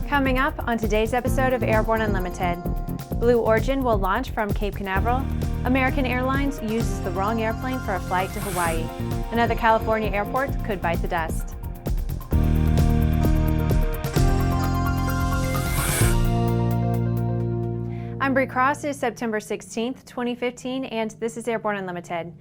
Coming up on today's episode of Airborne Unlimited, Blue Origin will launch from Cape Canaveral, American Airlines uses the wrong airplane for a flight to Hawaii, another California airport could bite the dust. I'm Bree Cross. It is September 16th, 2015, and this is Airborne Unlimited.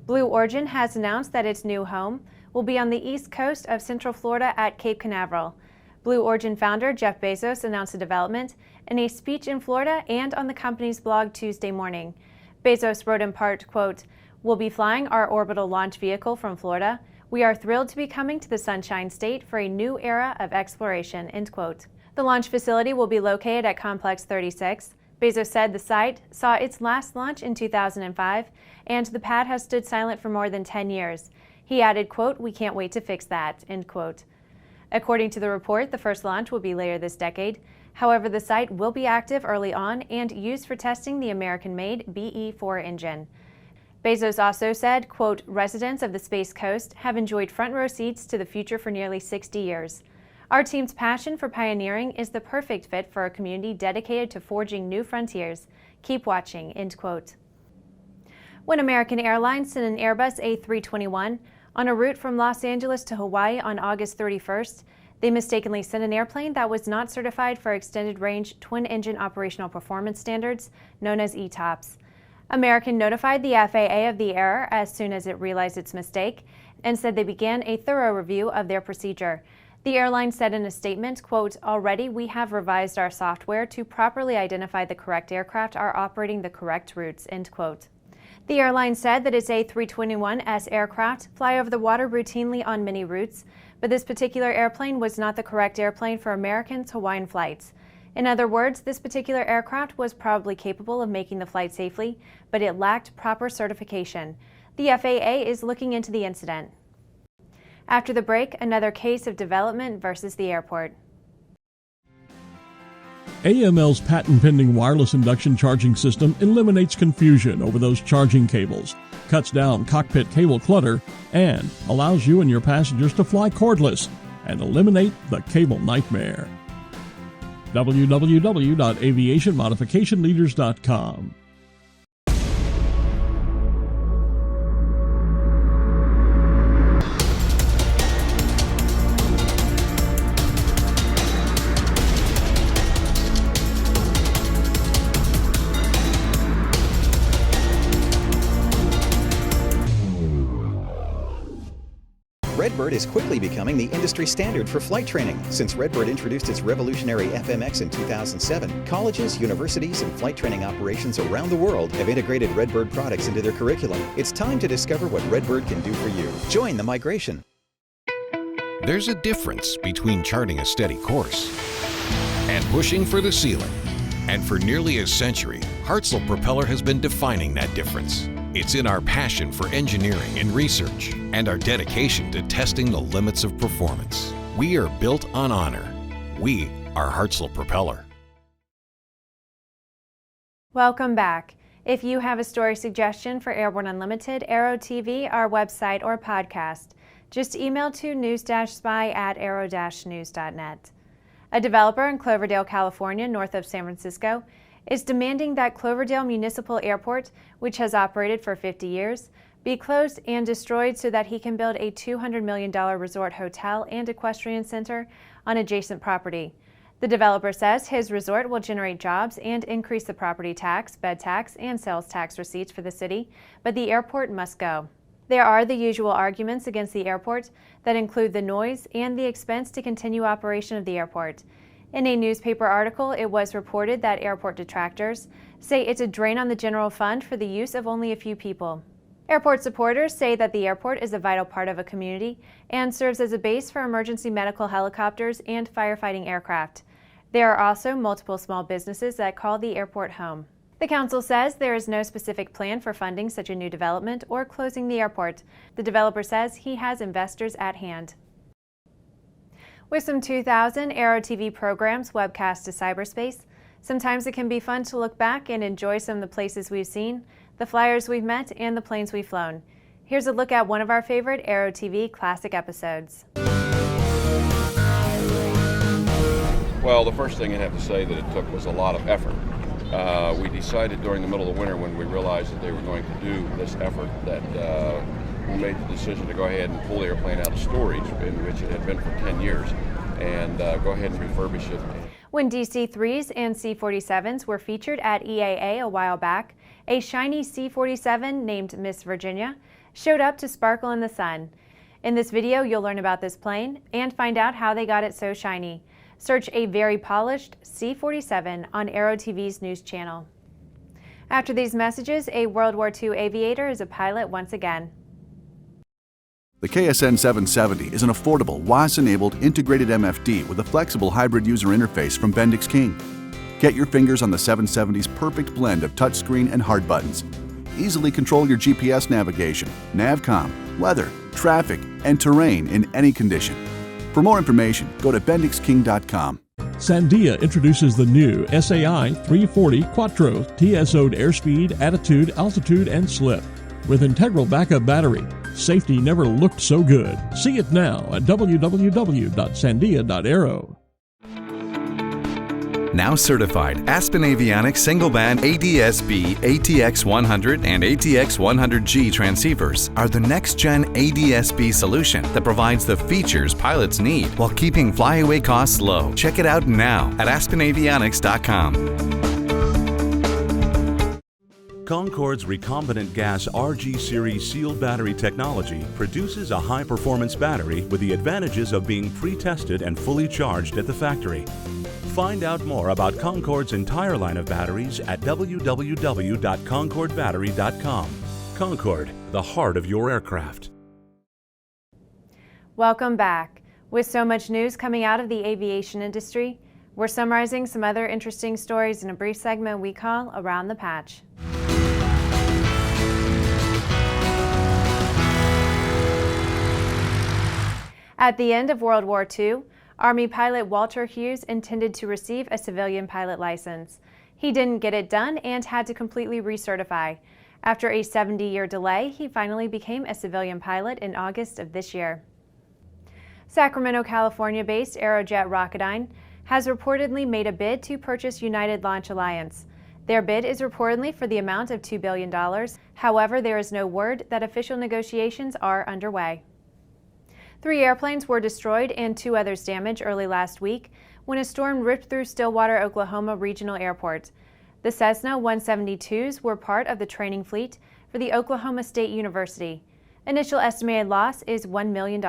Blue Origin has announced that its new home will be on the east coast of Central Florida at Cape Canaveral. Blue Origin founder Jeff Bezos announced the development in a speech in Florida and on the company's blog Tuesday morning. Bezos wrote in part, quote, "We'll be flying our orbital launch vehicle from Florida. We are thrilled to be coming to the Sunshine State for a new era of exploration," end quote. The launch facility will be located at Complex 36. Bezos said the site saw its last launch in 2005, and the pad has stood silent for more than 10 years. He added, quote, "We can't wait to fix that," end quote. According to the report, the first launch will be later this decade. However, the site will be active early on and used for testing the American-made BE-4 engine. Bezos also said, quote, "Residents of the Space Coast have enjoyed front-row seats to the future for nearly 60 years. Our team's passion for pioneering is the perfect fit for a community dedicated to forging new frontiers. Keep watching," end quote. When American Airlines sent an Airbus A321 on a route from Los Angeles to Hawaii on August 31st, they mistakenly sent an airplane that was not certified for extended-range twin-engine operational performance standards, known as ETOPS. American notified the FAA of the error as soon as it realized its mistake and said they began a thorough review of their procedure. The airline said in a statement, quote, "Already we have revised our software to properly identify the correct aircraft are operating the correct routes," end quote. The airline said that its A321S aircraft fly over the water routinely on many routes, but this particular airplane was not the correct airplane for American's Hawaiian flights. In other words, this particular aircraft was probably capable of making the flight safely, but it lacked proper certification. The FAA is looking into the incident. After the break, another case of development versus the airport. AML's patent-pending wireless induction charging system eliminates confusion over those charging cables, cuts down cockpit cable clutter, and allows you and your passengers to fly cordless and eliminate the cable nightmare. www.aviationmodificationleaders.com. Redbird is quickly becoming the industry standard for flight training. Since Redbird introduced its revolutionary FMX in 2007, colleges, universities, and flight training operations around the world have integrated Redbird products into their curriculum. It's time to discover what Redbird can do for you. Join the migration. There's a difference between charting a steady course and pushing for the ceiling. And for nearly a century, Hartzell Propeller has been defining that difference. It's in our passion for engineering and research and our dedication to testing the limits of performance. We are built on honor. We are Hartzell Propeller. Welcome back. If you have a story suggestion for Airborne Unlimited, Aero-TV, our website, or podcast, just email to news-spy@aero-news.net. A developer in Cloverdale, California, north of San Francisco, is demanding that Cloverdale Municipal Airport, which has operated for 50 years, be closed and destroyed so that he can build a $200 million resort hotel and equestrian center on adjacent property. The developer says his resort will generate jobs and increase the property tax, bed tax, and sales tax receipts for the city, but the airport must go. There are the usual arguments against the airport that include the noise and the expense to continue operation of the airport. In a newspaper article, it was reported that airport detractors say it's a drain on the general fund for the use of only a few people. Airport supporters say that the airport is a vital part of a community and serves as a base for emergency medical helicopters and firefighting aircraft. There are also multiple small businesses that call the airport home. The council says there is no specific plan for funding such a new development or closing the airport. The developer says he has investors at hand. With some 2,000 Aero-TV programs webcast to cyberspace, sometimes it can be fun to look back and enjoy some of the places we've seen, the flyers we've met, and the planes we've flown. Here's a look at one of our favorite Aero-TV classic episodes. Well, the first thing I have to say that it took was a lot of effort. We decided during the middle of the winter, when we realized that they were going to do this effort, that we made the decision to go ahead and pull the airplane out of storage, in which it had been for 10 years, and go ahead and refurbish it. When DC-3s and C-47s were featured at EAA a while back, a shiny C-47 named Miss Virginia showed up to sparkle in the sun. In this video, you'll learn about this plane and find out how they got it so shiny. Search a very polished C-47 on Aero-TV's news channel. After these messages, a World War II aviator is a pilot once again. The KSN 770 is an affordable, WAAS-enabled integrated MFD with a flexible hybrid user interface from Bendix King. Get your fingers on the 770's perfect blend of touchscreen and hard buttons. Easily control your GPS navigation, NavCom, weather, traffic, and terrain in any condition. For more information, go to bendixking.com. Sandia introduces the new SAI 340 Quattro TSO'd airspeed, attitude, altitude, and slip. With integral backup battery, safety never looked so good. See it now at www.sandia.aero. Now certified, Aspen Avionics single-band ADS-B ATX-100 and ATX-100G transceivers are the next-gen ADS-B solution that provides the features pilots need while keeping flyaway costs low. Check it out now at aspenavionics.com. Concorde's recombinant gas RG series sealed battery technology produces a high-performance battery with the advantages of being pre-tested and fully charged at the factory. Find out more about Concorde's entire line of batteries at www.concordebattery.com. Concorde, the heart of your aircraft. Welcome back. With so much news coming out of the aviation industry, we're summarizing some other interesting stories in a brief segment we call Around the Patch. At the end of World War II, Army pilot Walter Hughes intended to receive a civilian pilot license. He didn't get it done and had to completely recertify. After a 70-year delay, he finally became a civilian pilot in August of this year. Sacramento, California-based Aerojet Rocketdyne has reportedly made a bid to purchase United Launch Alliance. Their bid is reportedly for the amount of $2 billion. However, there is no word that official negotiations are underway. 3 airplanes were destroyed and 2 others damaged early last week when a storm ripped through Stillwater, Oklahoma Regional Airport. The Cessna 172s were part of the training fleet for the Oklahoma State University. Initial estimated loss is $1 million.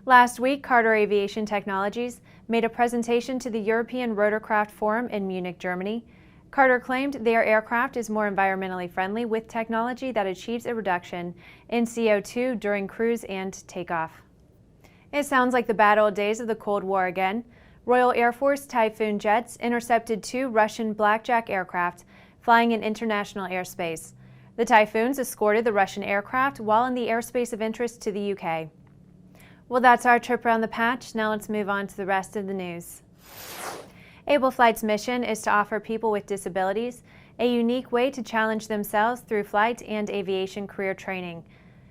Last week, Carter Aviation Technologies made a presentation to the European Rotorcraft Forum in Munich, Germany. Carter claimed their aircraft is more environmentally friendly with technology that achieves a reduction in CO2 during cruise and takeoff. It sounds like the bad old days of the Cold War again. Royal Air Force Typhoon jets intercepted 2 Russian Blackjack aircraft flying in international airspace. The Typhoons escorted the Russian aircraft while in the airspace of interest to the UK. Well, that's our trip around the patch. Now let's move on to the rest of the news. Able Flight's mission is to offer people with disabilities a unique way to challenge themselves through flight and aviation career training.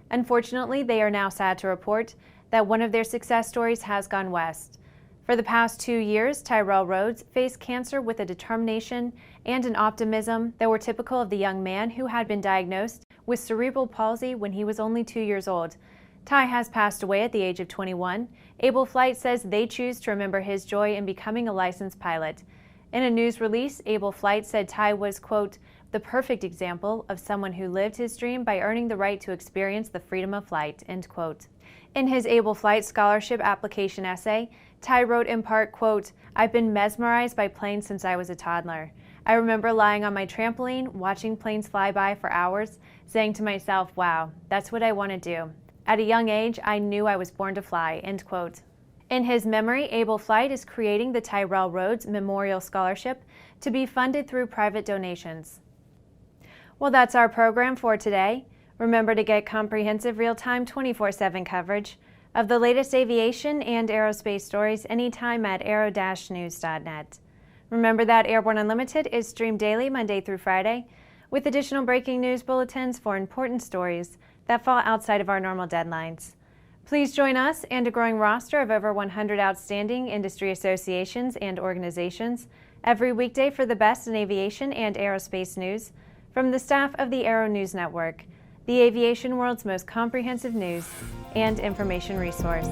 Unfortunately, they are now sad to report that one of their success stories has gone west. For the past 2 years, Tyrell Rhodes faced cancer with a determination and an optimism that were typical of the young man who had been diagnosed with cerebral palsy when he was only 2 years old. Ty has passed away at the age of 21. Able Flight says they choose to remember his joy in becoming a licensed pilot. In a news release, Able Flight said Ty was, quote, the perfect example of someone who lived his dream by earning the right to experience the freedom of flight, end quote. In his Able Flight scholarship application essay, Ty wrote in part, quote, I've been mesmerized by planes since I was a toddler. I remember lying on my trampoline, watching planes fly by for hours, saying to myself, wow, that's what I want to do. At a young age, I knew I was born to fly, end quote. In his memory, Able Flight is creating the Tyrell Rhodes Memorial Scholarship to be funded through private donations. Well, that's our program for today. Remember to get comprehensive real-time 24/7 coverage of the latest aviation and aerospace stories anytime at aero-news.net. Remember that Airborne Unlimited is streamed daily Monday through Friday with additional breaking news bulletins for important stories that fall outside of our normal deadlines. Please join us and a growing roster of over 100 outstanding industry associations and organizations every weekday for the best in aviation and aerospace news from the staff of the Aero-News Network, the aviation world's most comprehensive news and information resource.